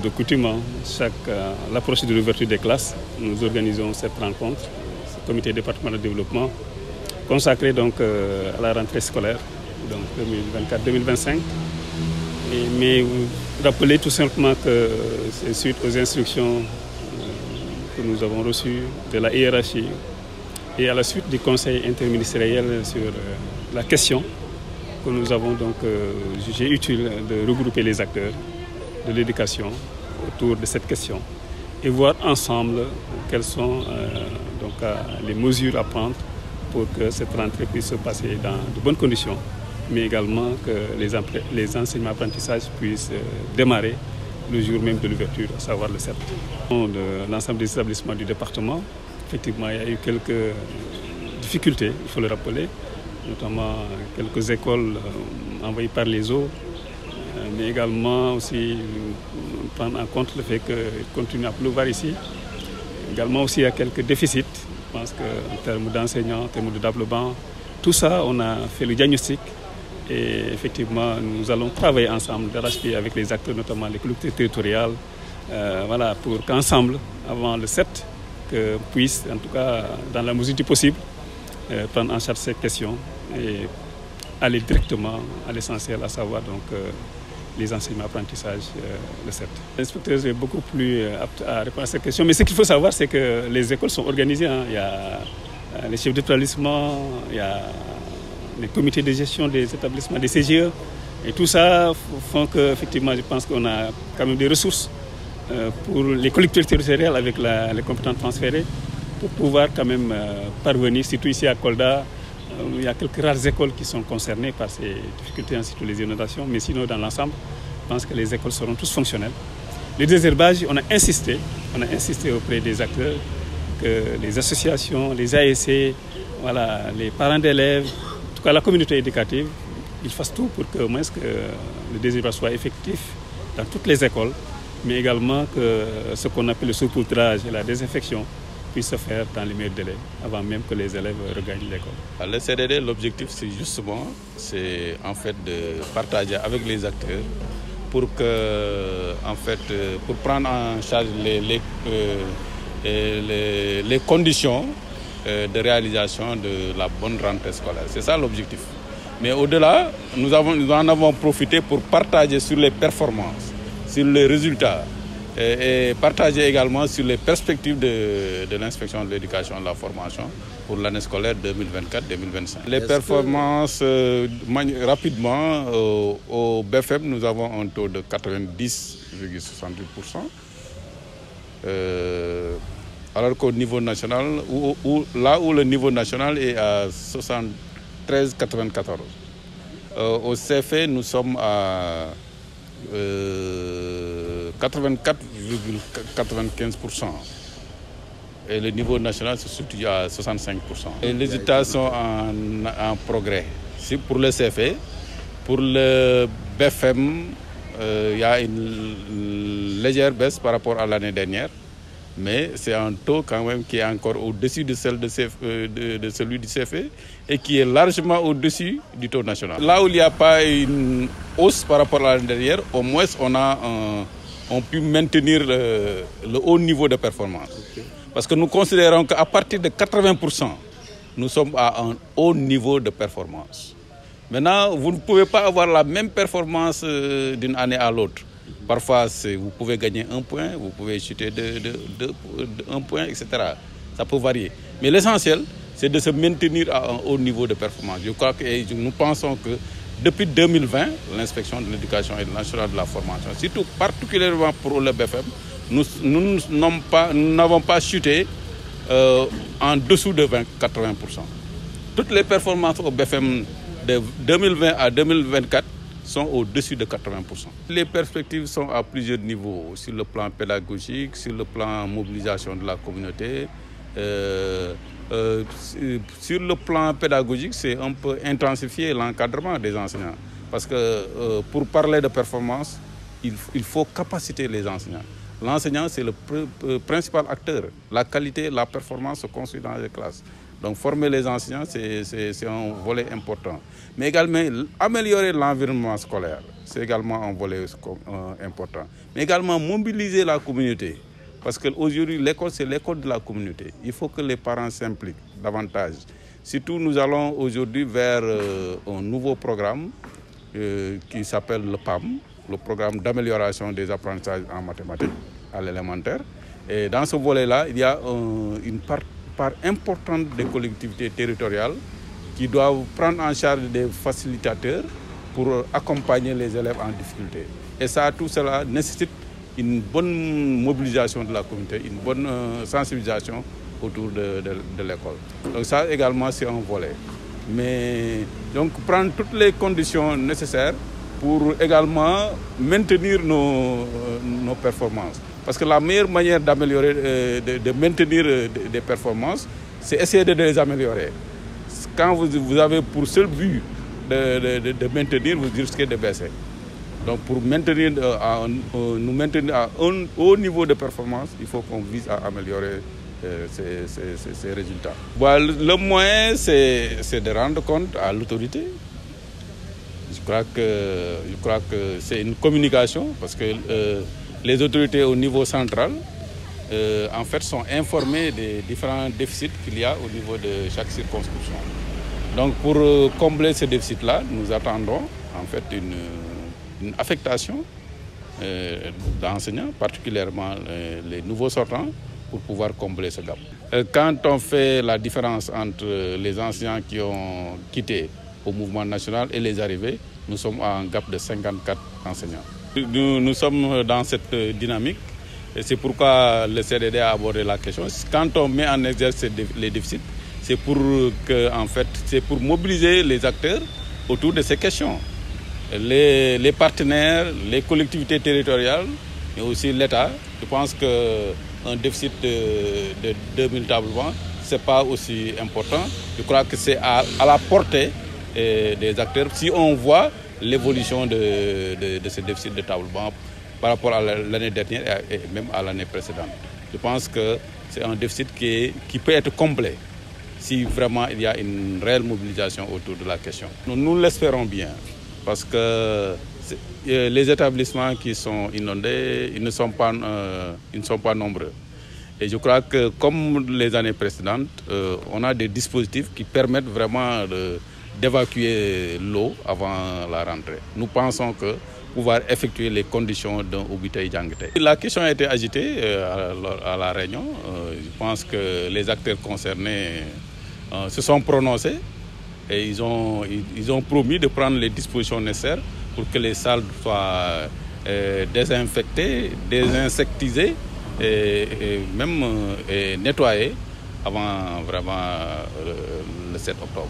de coutume, l'approche de l'ouverture des classes, nous organisons cette rencontre, ce comité départemental de développement, consacré donc à la rentrée scolaire, donc 2024-2025. Mais vous rappelez tout simplement que c'est suite aux instructions que nous avons reçues de la hiérarchie et à la suite du conseil interministériel sur la question que nous avons donc jugé utile de regrouper les acteurs de l'éducation autour de cette question et voir ensemble quelles sont les mesures à prendre pour que cette rentrée puisse se passer dans de bonnes conditions, mais également que les enseignements apprentissages puissent démarrer le jour même de l'ouverture, à savoir le 7. De l'ensemble des établissements du département, effectivement, il y a eu quelques difficultés, il faut le rappeler, notamment quelques écoles envahie par les eaux, mais également aussi prendre en compte le fait qu'il continue à pleuvoir ici. Également aussi il y a quelques déficits, je pense qu'en termes d'enseignants, en termes de développement, tout ça on a fait le diagnostic et effectivement nous allons travailler ensemble d'arrache-pied avec les acteurs, notamment les collectivités territoriales, pour qu'ensemble, avant le 7, que puisse, en tout cas dans la mesure du possible, prendre en charge cette question et aller directement à l'essentiel, à savoir donc les enseignements apprentissages le 7. L'inspecteur est beaucoup plus apte à répondre à cette question, mais ce qu'il faut savoir, c'est que les écoles sont organisées. Il y a les chefs d'établissement, il y a les comités de gestion des établissements, des CGE, et tout ça font qu'effectivement, je pense qu'on a quand même des ressources pour les collectivités territoriales avec les compétences transférées, pour pouvoir quand même parvenir, surtout ici à Kolda. Il y a quelques rares écoles qui sont concernées par ces difficultés, ainsi que les inondations, mais sinon dans l'ensemble, je pense que les écoles seront tous fonctionnelles. Les désherbages, on a insisté auprès des acteurs, que les associations, les ASC, les parents d'élèves, en tout cas la communauté éducative, ils fassent tout pour que, au moins, que le désherbage soit effectif dans toutes les écoles, mais également que ce qu'on appelle le saupoudrage et la désinfection puisse se faire dans les meilleurs délais, avant même que les élèves regagnent l'école. Le CDD, l'objectif, c'est justement, en fait de partager avec les acteurs pour prendre en charge les conditions de réalisation de la bonne rentrée scolaire. C'est ça l'objectif. Mais au-delà, nous en avons profité pour partager sur les performances, sur les résultats, et partager également sur les perspectives de l'inspection de l'éducation et de la formation pour l'année scolaire 2024-2025. Les performances, rapidement, au BFM, nous avons un taux de 90,68%, alors qu'au niveau national, là où le niveau national est à 73,94%. Au CFE, nous sommes à 84,95%. Et le niveau national se situe à 65%. Et les résultats sont en progrès. Pour le CFE, pour le BFM, il y a une légère baisse par rapport à l'année dernière, mais c'est un taux quand même qui est encore au-dessus de celui du CFE et qui est largement au-dessus du taux national. Là où il n'y a pas une hausse par rapport à l'année dernière, au moins on peut maintenir le haut niveau de performance. Okay. Parce que nous considérons qu'à partir de 80%, nous sommes à un haut niveau de performance. Maintenant, vous ne pouvez pas avoir la même performance d'une année à l'autre. Parfois, vous pouvez gagner 1 point, vous pouvez chuter de 1 point, etc. Ça peut varier. Mais l'essentiel, c'est de se maintenir à un haut niveau de performance. Je crois que nous pensons que depuis 2020, l'inspection de l'éducation et nationale de la formation, surtout particulièrement pour le BFM, nous n'avons pas chuté en dessous de 80%. Toutes les performances au BFM de 2020 à 2024 sont au-dessus de 80%. Les perspectives sont à plusieurs niveaux, sur le plan pédagogique, sur le plan mobilisation de la communauté. Sur le plan pédagogique, c'est un peu intensifier l'encadrement des enseignants. Parce que pour parler de performance, il faut capaciter les enseignants. L'enseignant, c'est le principal acteur. La qualité, la performance se construit dans les classes. Donc former les enseignants, c'est un volet important. Mais également améliorer l'environnement scolaire, c'est également un volet important. Mais également mobiliser la communauté. Parce qu'aujourd'hui, l'école, c'est l'école de la communauté. Il faut que les parents s'impliquent davantage. Surtout, nous allons aujourd'hui vers un nouveau programme qui s'appelle le PAM, le programme d'amélioration des apprentissages en mathématiques à l'élémentaire. Et dans ce volet-là, il y a une part importante des collectivités territoriales qui doivent prendre en charge des facilitateurs pour accompagner les élèves en difficulté. Et ça, tout cela nécessite une bonne mobilisation de la communauté, une bonne sensibilisation autour de l'école. Donc ça également, c'est un volet. Mais donc prendre toutes les conditions nécessaires pour également maintenir nos performances. Parce que la meilleure manière d'améliorer, de maintenir des performances, c'est essayer de les améliorer. Quand vous avez pour seul but de maintenir, vous risquez de baisser. Donc pour nous maintenir à un haut niveau de performance, il faut qu'on vise à améliorer ces résultats. Bon, le moyen, c'est de rendre compte à l'autorité. Je crois que c'est une communication parce que les autorités au niveau central en fait, sont informées des différents déficits qu'il y a au niveau de chaque circonscription. Donc pour combler ces déficits-là, nous attendons en fait une affectation d'enseignants, particulièrement les nouveaux sortants, pour pouvoir combler ce gap. Quand on fait la différence entre les enseignants qui ont quitté au mouvement national et les arrivés, nous sommes à un gap de 54 enseignants. Nous sommes dans cette dynamique et c'est pourquoi le CDD a abordé la question. Quand on met en exergue les déficits, c'est pour mobiliser les acteurs autour de ces questions. Les partenaires, les collectivités territoriales, mais aussi l'État. Je pense qu'un déficit de 2000 tableaux, ce n'est pas aussi important. Je crois que c'est à la portée des acteurs. Si on voit l'évolution de ce déficit de tableaux par rapport à l'année dernière et même à l'année précédente. Je pense que c'est un déficit qui peut être complet si vraiment il y a une réelle mobilisation autour de la question. Nous l'espérons bien parce que les établissements qui sont inondés, ils ne sont pas nombreux. Et je crois que comme les années précédentes, on a des dispositifs qui permettent vraiment d'évacuer l'eau avant la rentrée. Nous pensons que pouvoir effectuer les conditions d'un Obitei Jangtei. La question a été agitée à la réunion. Je pense que les acteurs concernés se sont prononcés et ils ont promis de prendre les dispositions nécessaires pour que les salles soient désinfectées, désinsectisées et même nettoyées avant vraiment le 7 octobre.